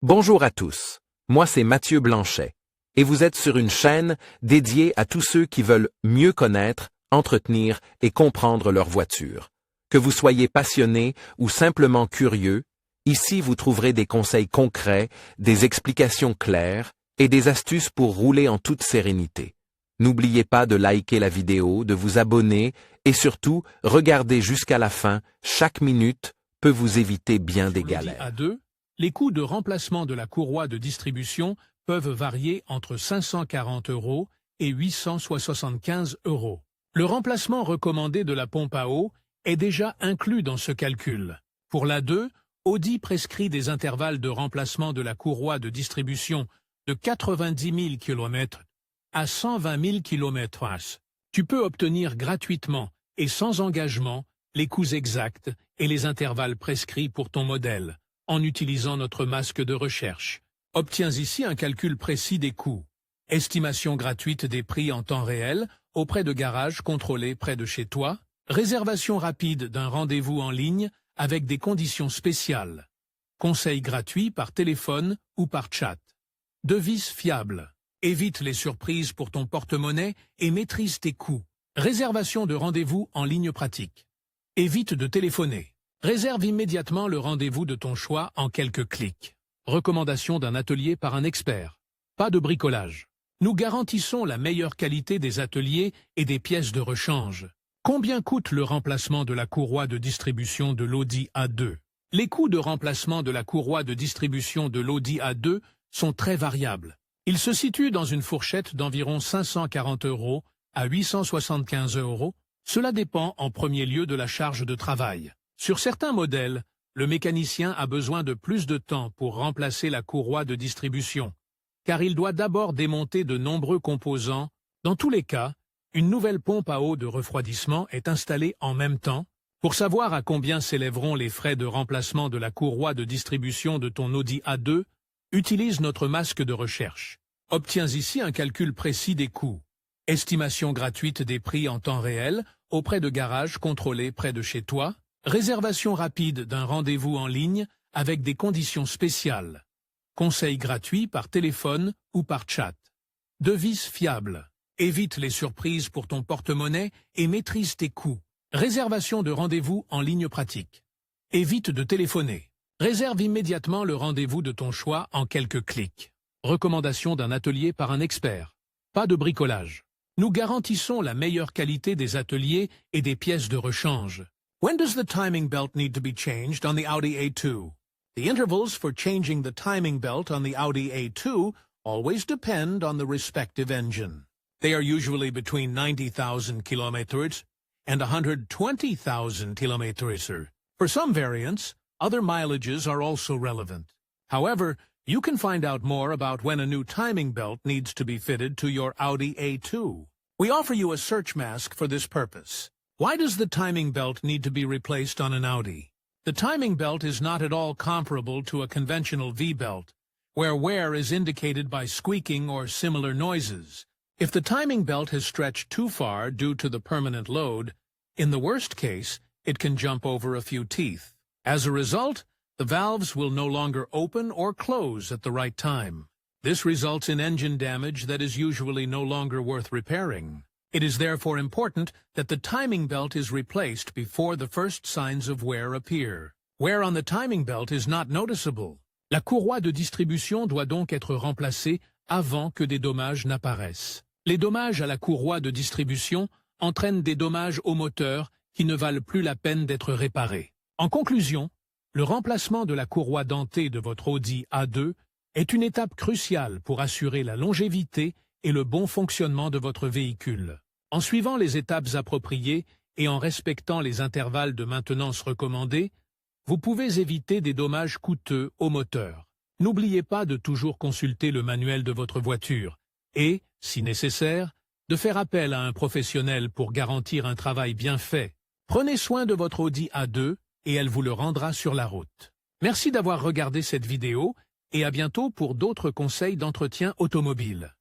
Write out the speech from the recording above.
Bonjour à tous, moi c'est Mathieu Blanchet, et vous êtes sur une chaîne dédiée à tous ceux qui veulent mieux connaître, entretenir et comprendre leur voiture. Que vous soyez passionné ou simplement curieux, ici vous trouverez des conseils concrets, des explications claires et des astuces pour rouler en toute sérénité. N'oubliez pas de liker la vidéo, de vous abonner et surtout, regardez jusqu'à la fin, chaque minute peut vous éviter bien des galères. Les coûts de remplacement de la courroie de distribution peuvent varier entre 540 € et 875 €. Le remplacement recommandé de la pompe à eau est déjà inclus dans ce calcul. Pour l'A2, Audi prescrit des intervalles de remplacement de la courroie de distribution de 90 000 km à 120 000 km/h. Tu peux obtenir gratuitement et sans engagement les coûts exacts et les intervalles prescrits pour ton modèle, en utilisant notre masque de recherche. Obtiens ici un calcul précis des coûts. Estimation gratuite des prix en temps réel auprès de garages contrôlés près de chez toi. Réservation rapide d'un rendez-vous en ligne avec des conditions spéciales. Conseils gratuits par téléphone ou par chat. Devis fiable. Évite les surprises pour ton porte-monnaie et maîtrise tes coûts. Réservation de rendez-vous en ligne pratique. Évite de téléphoner. Réserve immédiatement le rendez-vous de ton choix en quelques clics. Recommandation d'un atelier par un expert. Pas de bricolage. Nous garantissons la meilleure qualité des ateliers et des pièces de rechange. Combien coûte le remplacement de la courroie de distribution de l'Audi A2? Les coûts de remplacement de la courroie de distribution de l'Audi A2 sont très variables. Ils se situent dans une fourchette d'environ 540 € à 875 €. Cela dépend en premier lieu de la charge de travail. Sur certains modèles, le mécanicien a besoin de plus de temps pour remplacer la courroie de distribution, car il doit d'abord démonter de nombreux composants. Dans tous les cas, une nouvelle pompe à eau de refroidissement est installée en même temps. Pour savoir à combien s'élèveront les frais de remplacement de la courroie de distribution de ton Audi A2, utilise notre masque de recherche. Obtiens ici un calcul précis des coûts. Estimation gratuite des prix en temps réel auprès de garages contrôlés près de chez toi. Réservation rapide d'un rendez-vous en ligne avec des conditions spéciales. Conseils gratuits par téléphone ou par chat. Devis fiable. Évite les surprises pour ton porte-monnaie et maîtrise tes coûts. Réservation de rendez-vous en ligne pratique. Évite de téléphoner. Réserve immédiatement le rendez-vous de ton choix en quelques clics. Recommandation d'un atelier par un expert. Pas de bricolage. Nous garantissons la meilleure qualité des ateliers et des pièces de rechange. When does the timing belt need to be changed on the Audi A2? The intervals for changing the timing belt on the Audi A2 always depend on the respective engine. They are usually between 90,000 kilometers and 120,000 kilometers. For some variants, other mileages are also relevant. However, you can find out more about when a new timing belt needs to be fitted to your Audi A2. We offer you a search mask for this purpose. Why does the timing belt need to be replaced on an Audi? The timing belt is not at all comparable to a conventional V-belt, where wear is indicated by squeaking or similar noises. If the timing belt has stretched too far due to the permanent load, in the worst case, it can jump over a few teeth. As a result, the valves will no longer open or close at the right time. This results in engine damage that is usually no longer worth repairing. It is therefore important that the timing belt is replaced before the first signs of wear appear. Wear on the timing belt is not noticeable. La courroie de distribution doit donc être remplacée avant que des dommages n'apparaissent. Les dommages à la courroie de distribution entraînent des dommages au moteur qui ne valent plus la peine d'être réparés. En conclusion, le remplacement de la courroie dentée de votre Audi A2 est une étape cruciale pour assurer la longévité et le bon fonctionnement de votre véhicule. En suivant les étapes appropriées et en respectant les intervalles de maintenance recommandés, vous pouvez éviter des dommages coûteux au moteur. N'oubliez pas de toujours consulter le manuel de votre voiture et, si nécessaire, de faire appel à un professionnel pour garantir un travail bien fait. Prenez soin de votre Audi A2 et elle vous le rendra sur la route. Merci d'avoir regardé cette vidéo et à bientôt pour d'autres conseils d'entretien automobile.